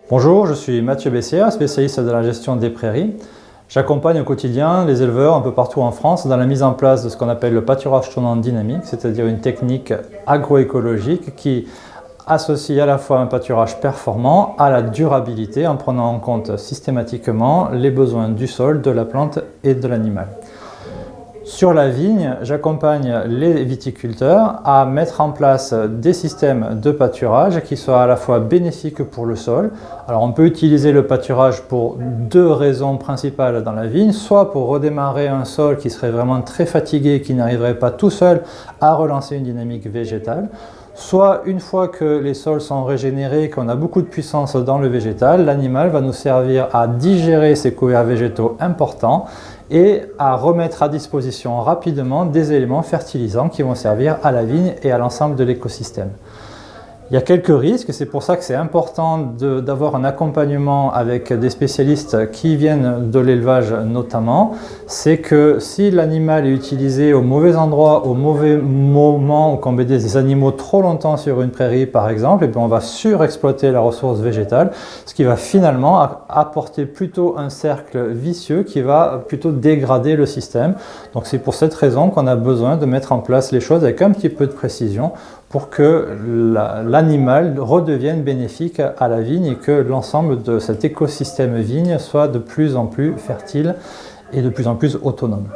Bonjour, je suis Mathieu Bessière, spécialiste de la gestion des prairies. J'accompagne au quotidien les éleveurs un peu partout en France dans la mise en place de ce qu'on appelle le pâturage tournant dynamique, c'est-à-dire une technique agroécologique qui associe à la fois un pâturage performant à la durabilité en prenant en compte systématiquement les besoins du sol, de la plante et de l'animal. Sur la vigne, j'accompagne les viticulteurs à mettre en place des systèmes de pâturage qui soient à la fois bénéfiques pour le sol. Alors on peut utiliser le pâturage pour deux raisons principales dans la vigne, soit pour redémarrer un sol qui serait vraiment très fatigué et qui n'arriverait pas tout seul à relancer une dynamique végétale, soit une fois que les sols sont régénérés, qu'on a beaucoup de puissance dans le végétal, l'animal va nous servir à digérer ces couverts végétaux importants et à remettre à disposition rapidement des éléments fertilisants qui vont servir à la vigne et à l'ensemble de l'écosystème. Il y a quelques risques, c'est pour ça que c'est important d'avoir un accompagnement avec des spécialistes qui viennent de l'élevage notamment. C'est que si l'animal est utilisé au mauvais endroit, au mauvais moment, ou qu'on met des animaux trop longtemps sur une prairie par exemple, et bien on va surexploiter la ressource végétale, ce qui va finalement apporter plutôt un cercle vicieux qui va plutôt dégrader le système. Donc c'est pour cette raison qu'on a besoin de mettre en place les choses avec un petit peu de précision pour que l'animal redevienne bénéfique à la vigne et que l'ensemble de cet écosystème vigne soit de plus en plus fertile et de plus en plus autonome.